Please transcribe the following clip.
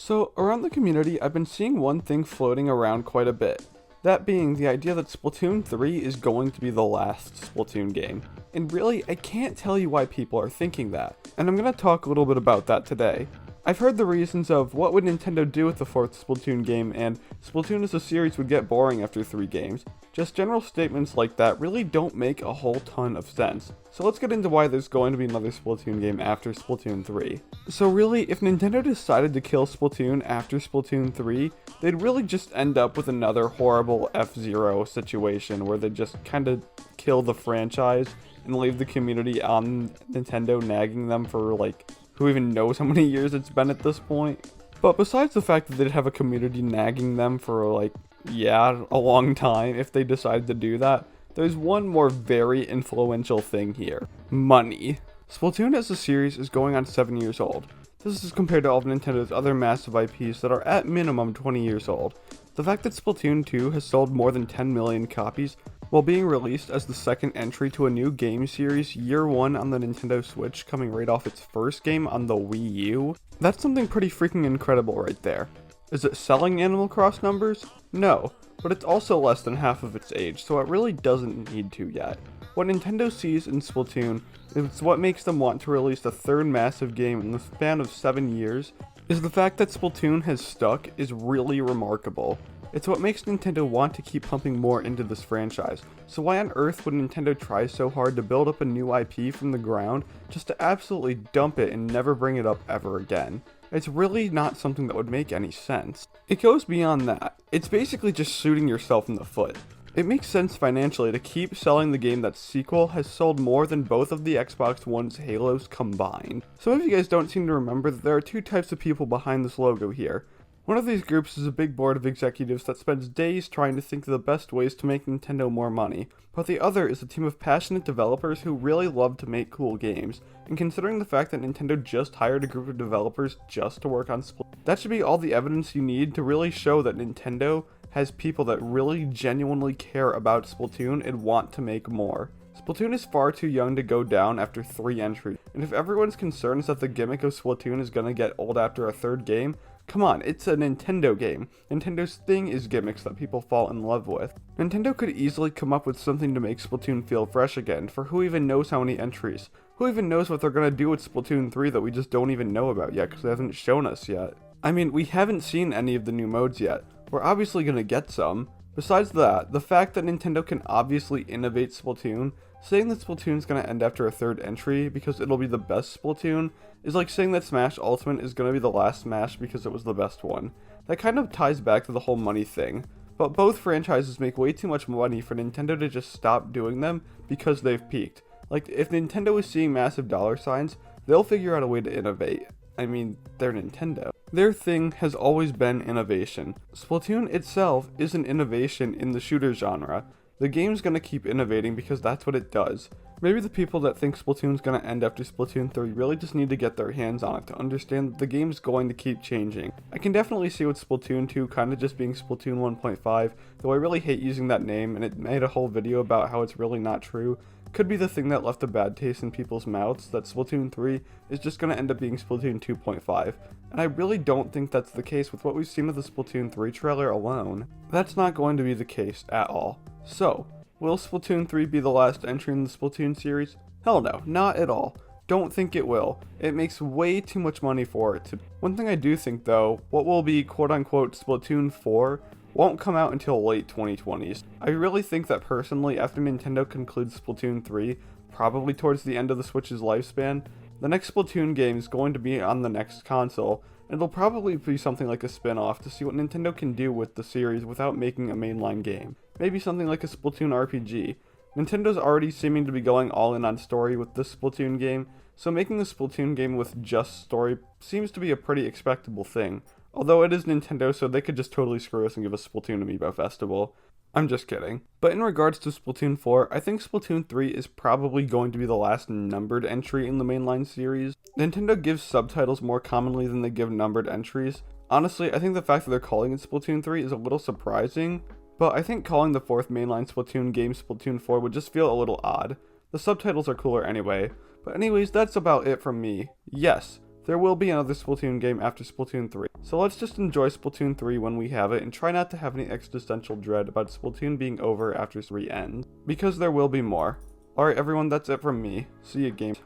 So, around the community, I've been seeing one thing floating around quite a bit. That being the idea that Splatoon 3 is going to be the last Splatoon game. And really, I can't tell you why people are thinking that. And I'm going to talk a little bit about that today. I've heard the reasons of what would Nintendo do with the fourth Splatoon game, and Splatoon as a series would get boring after 3 games. Just general statements like that really don't make a whole ton of sense. So let's get into why there's going to be another Splatoon game after Splatoon 3. So really, if Nintendo decided to kill Splatoon after Splatoon 3, they'd really just end up with another horrible F-Zero situation where they just kind of kill the franchise and leave the community on Nintendo nagging them for like, who even knows how many years it's been at this point. But besides the fact that they'd have a community nagging them for like, yeah, a long time if they decided to do that, there's one more very influential thing here. Money. Splatoon as a series is going on 7 years old. This is compared to all of Nintendo's other massive IPs that are at minimum 20 years old. The fact that Splatoon 2 has sold more than 10 million copies while being released as the second entry to a new game series year one on the Nintendo Switch, coming right off its first game on the Wii U, that's something pretty freaking incredible right there. Is it selling Animal Cross numbers? No, but it's also less than half of its age, so it really doesn't need to yet. What Nintendo sees in Splatoon is what makes them want to release a third massive game in the span of 7 years, is the fact that Splatoon has stuck is really remarkable. It's what makes Nintendo want to keep pumping more into this franchise, so why on earth would Nintendo try so hard to build up a new IP from the ground just to absolutely dump it and never bring it up ever again? It's really not something that would make any sense. It goes beyond that. It's basically just shooting yourself in the foot. It makes sense financially to keep selling the game that's sequel has sold more than both of the Xbox One's Halos combined. Some of you guys don't seem to remember that there are two types of people behind this logo here. One of these groups is a big board of executives that spends days trying to think of the best ways to make Nintendo more money, but the other is a team of passionate developers who really love to make cool games, and considering the fact that Nintendo just hired a group of developers just to work on Splatoon, that should be all the evidence you need to really show that Nintendo has people that really genuinely care about Splatoon and want to make more. Splatoon is far too young to go down after 3 entries, and if everyone's concern is that the gimmick of Splatoon is gonna get old after a 3rd game, come on, it's a Nintendo game. Nintendo's thing is gimmicks that people fall in love with. Nintendo could easily come up with something to make Splatoon feel fresh again, for who even knows how many entries? Who even knows what they're gonna do with Splatoon 3 that we just don't even know about yet because they haven't shown us yet? I mean, we haven't seen any of the new modes yet. We're obviously gonna get some. Besides that, the fact that Nintendo can obviously innovate Splatoon, saying that Splatoon's gonna end after a 3rd entry because it'll be the best Splatoon, is like saying that Smash Ultimate is gonna be the last Smash because it was the best one. That kind of ties back to the whole money thing. But both franchises make way too much money for Nintendo to just stop doing them because they've peaked. Like, if Nintendo is seeing massive dollar signs, they'll figure out a way to innovate. I mean, they're Nintendo. Their thing has always been innovation. Splatoon itself is an innovation in the shooter genre. The game's gonna keep innovating because that's what it does. Maybe the people that think Splatoon's gonna end after Splatoon 3 really just need to get their hands on it to understand that the game's going to keep changing. I can definitely see with Splatoon 2 kinda just being Splatoon 1.5, though I really hate using that name and it made a whole video about how it's really not true. Could be the thing that left a bad taste in people's mouths, that Splatoon 3 is just going to end up being Splatoon 2.5, and I really don't think that's the case with what we've seen of the Splatoon 3 trailer alone. That's not going to be the case at all. So, will Splatoon 3 be the last entry in the Splatoon series? Hell no, not at all. Don't think it will. It makes way too much money for it to. One thing I do think though, what will be quote-unquote Splatoon 4 won't come out until late 2020s. I really think that personally, after Nintendo concludes Splatoon 3, probably towards the end of the Switch's lifespan, the next Splatoon game is going to be on the next console, and it'll probably be something like a spin-off to see what Nintendo can do with the series without making a mainline game. Maybe something like a Splatoon RPG. Nintendo's already seeming to be going all in on story with this Splatoon game, so making a Splatoon game with just story seems to be a pretty expectable thing. Although it is Nintendo, so they could just totally screw us and give us Splatoon Amiibo Festival. I'm just kidding. But in regards to Splatoon 4, I think Splatoon 3 is probably going to be the last numbered entry in the mainline series. Nintendo gives subtitles more commonly than they give numbered entries. Honestly, I think the fact that they're calling it Splatoon 3 is a little surprising, but I think calling the 4th mainline Splatoon game Splatoon 4 would just feel a little odd. The subtitles are cooler anyway. But anyways, that's about it from me. Yes, there will be another Splatoon game after Splatoon 3. So let's just enjoy Splatoon 3 when we have it and try not to have any existential dread about Splatoon being over after 3 ends, because there will be more. Alright everyone, that's it from me. See you game.